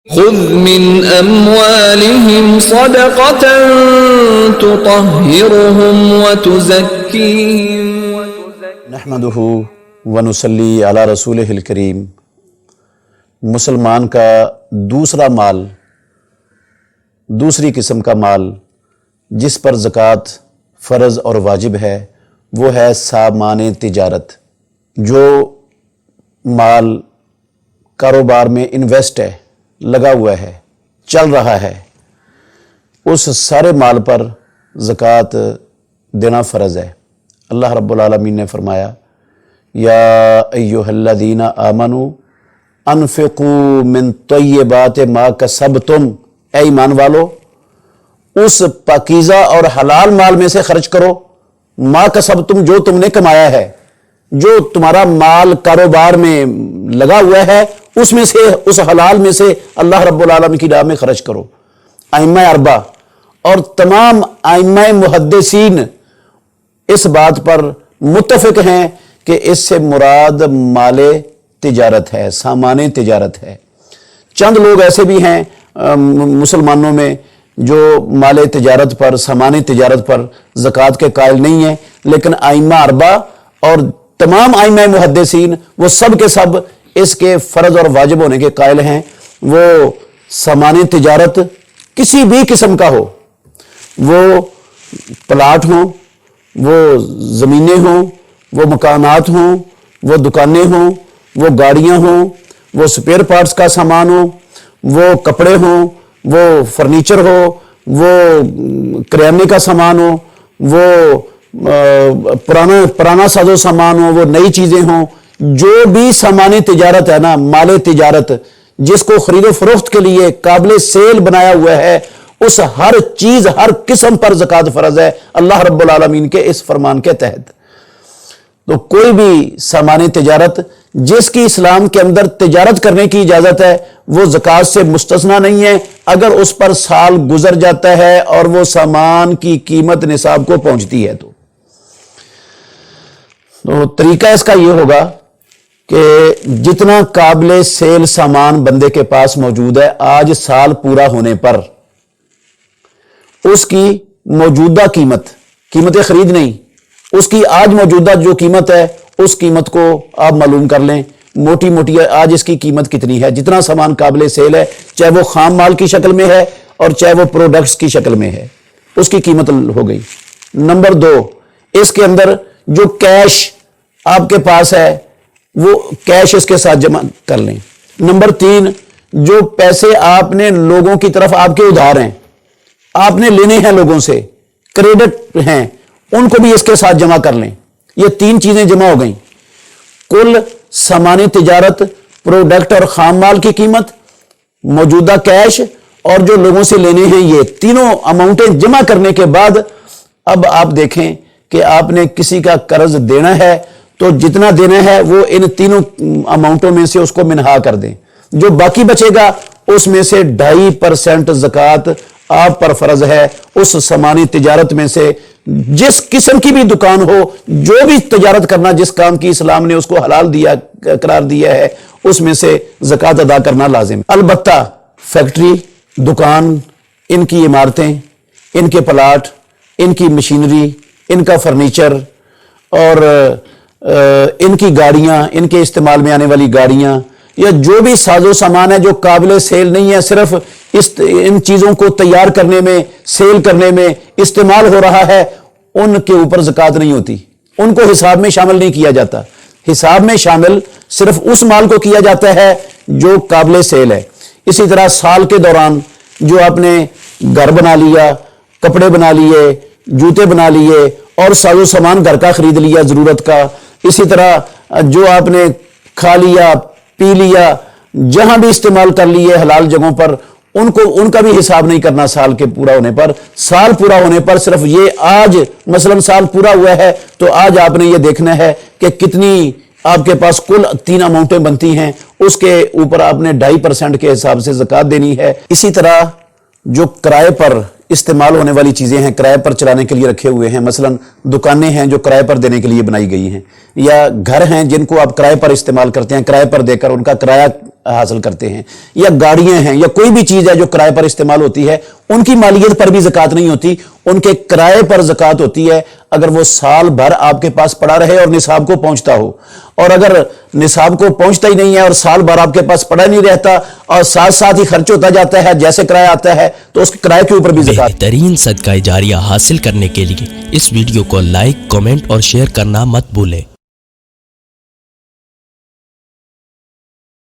خذ من أموالهم صدقة تطهرهم وتزكيهم نحمده ونصلی علی رسولہ الکریم۔ مسلمان کا دوسرا مال، دوسری قسم کا مال جس پر زکوٰۃ فرض اور واجب ہے وہ ہے سامان تجارت۔ جو مال کاروبار میں انویسٹ ہے، لگا ہوا ہے، چل رہا ہے، اس سارے مال پر زکوٰۃ دینا فرض ہے۔ اللہ رب العالمین نے فرمایا یا ایھا الذین آمنوا انفقوا من طیبات ما کسبتم، اے ایمان والو اس پاکیزہ اور حلال مال میں سے خرچ کرو، ما کسبتم جو تم نے کمایا ہے، جو تمہارا مال کاروبار میں لگا ہوا ہے اس میں سے، اس حلال میں سے اللہ رب العالمین کی راہ میں خرچ کرو۔ ائمہ اربعہ اور تمام ائمہ محدثین اس بات پر متفق ہیں کہ اس سے مراد مال تجارت ہے، سامان تجارت ہے۔ چند لوگ ایسے بھی ہیں مسلمانوں میں جو مال تجارت پر، سامان تجارت پر زکوٰۃ کے قائل نہیں ہیں، لیکن ائمہ اربعہ اور تمام ائمہ محدثین وہ سب کے سب اس کے فرض اور واجب ہونے کے قائل ہیں۔ وہ سامان تجارت کسی بھی قسم کا ہو، وہ پلاٹ ہوں، وہ زمینیں ہوں، وہ مکانات ہوں، وہ دکانیں ہوں، وہ گاڑیاں ہوں، وہ سپیئر پارٹس کا سامان ہو، وہ کپڑے ہوں، وہ فرنیچر ہو، وہ کریانے کا سامان ہو، وہ پرانا ساز و سامان ہو، وہ نئی چیزیں ہوں، جو بھی سامان تجارت ہے نا، مال تجارت جس کو خرید و فروخت کے لیے قابل سیل بنایا ہوا ہے، اس ہر چیز، ہر قسم پر زکوٰۃ فرض ہے اللہ رب العالمین کے اس فرمان کے تحت۔ تو کوئی بھی سامان تجارت جس کی اسلام کے اندر تجارت کرنے کی اجازت ہے وہ زکوٰۃ سے مستثنیٰ نہیں ہے، اگر اس پر سال گزر جاتا ہے اور وہ سامان کی قیمت نصاب کو پہنچتی ہے تو طریقہ اس کا یہ ہوگا کہ جتنا قابل سیل سامان بندے کے پاس موجود ہے، آج سال پورا ہونے پر اس کی موجودہ قیمت خرید نہیں، اس کی آج موجودہ جو قیمت ہے اس قیمت کو آپ معلوم کر لیں، موٹی موٹی آج اس کی قیمت کتنی ہے، جتنا سامان قابل سیل ہے، چاہے وہ خام مال کی شکل میں ہے اور چاہے وہ پروڈکٹس کی شکل میں ہے، اس کی قیمت ہو گئی۔ نمبر 2، اس کے اندر جو کیش آپ کے پاس ہے وہ کیش اس کے ساتھ جمع کر لیں۔ نمبر 3، جو پیسے آپ نے لوگوں کی طرف آپ کے ادھار ہیں، آپ نے لینے ہیں لوگوں سے، کریڈٹ ہیں، ان کو بھی اس کے ساتھ جمع کر لیں۔ یہ 3 چیزیں جمع ہو گئیں۔ کل سامان تجارت، پروڈکٹ اور خام مال کی قیمت، موجودہ کیش اور جو لوگوں سے لینے ہیں، یہ تینوں اماؤنٹیں جمع کرنے کے بعد اب آپ دیکھیں کہ آپ نے کسی کا قرض دینا ہے تو جتنا دینا ہے وہ ان تینوں اماؤنٹوں میں سے اس کو منہا کر دیں، جو باقی بچے گا اس میں سے 2.5% زکوٰۃ آپ پر فرض ہے۔ اس سامان تجارت میں سے جس قسم کی بھی دکان ہو، جو بھی تجارت کرنا، جس کام کی اسلام نے اس کو حلال قرار دیا ہے، اس میں سے زکوٰۃ ادا کرنا لازم ہے۔ البتہ فیکٹری، دکان، ان کی عمارتیں، ان کے پلاٹ، ان کی مشینری، ان کا فرنیچر اور ان کی گاڑیاں، ان کے استعمال میں آنے والی گاڑیاں، یا جو بھی ساز و سامان ہے جو قابل سیل نہیں ہے، صرف ان چیزوں کو تیار کرنے میں، سیل کرنے میں استعمال ہو رہا ہے، ان کے اوپر زکوٰۃ نہیں ہوتی، ان کو حساب میں شامل نہیں کیا جاتا۔ حساب میں شامل صرف اس مال کو کیا جاتا ہے جو قابل سیل ہے۔ اسی طرح سال کے دوران جو آپ نے گھر بنا لیا، کپڑے بنا لیے، جوتے بنا لیے اور ساز و سامان گھر کا خرید لیا ضرورت کا، اسی طرح جو آپ نے کھا لیا، پی لیا، جہاں بھی استعمال کر لیے حلال جگہوں پر، ان کا بھی حساب نہیں کرنا سال کے پورا ہونے پر۔ سال پورا ہونے پر صرف یہ آج مثلا سال پورا ہوا ہے تو آج آپ نے یہ دیکھنا ہے کہ کتنی آپ کے پاس کل 3 اماؤنٹیں بنتی ہیں، اس کے اوپر آپ نے 2.5% کے حساب سے زکوٰۃ دینی ہے۔ اسی طرح جو کرائے پر استعمال ہونے والی چیزیں ہیں، کرائے پر چلانے کے لیے رکھے ہوئے ہیں، مثلا دکانیں ہیں جو کرائے پر دینے کے لیے بنائی گئی ہیں، یا گھر ہیں جن کو آپ کرائے پر استعمال کرتے ہیں، کرائے پر دے کر ان کا کرایہ حاصل کرتے ہیں، یا گاڑیاں ہیں یا کوئی بھی چیز ہے جو کرائے پر استعمال ہوتی ہے، ان کی مالیت پر بھی زکوٰۃ نہیں ہوتی، ان کے کرائے پر زکوٰۃ ہوتی ہے اگر وہ سال بھر آپ کے پاس پڑا رہے اور نصاب کو پہنچتا ہو، اور اگر نصاب کو پہنچتا ہی نہیں ہے اور سال بھر آپ کے پاس پڑا نہیں رہتا اور ساتھ ساتھ ہی خرچ ہوتا جاتا ہے جیسے کرایہ آتا ہے، تو اس کرائے کے اوپر بھی زکوٰۃ۔ بہترین صدقہ جاریہ حاصل کرنے کے لیے اس ویڈیو کو لائک، کمنٹ اور شیئر کرنا مت بھولیں۔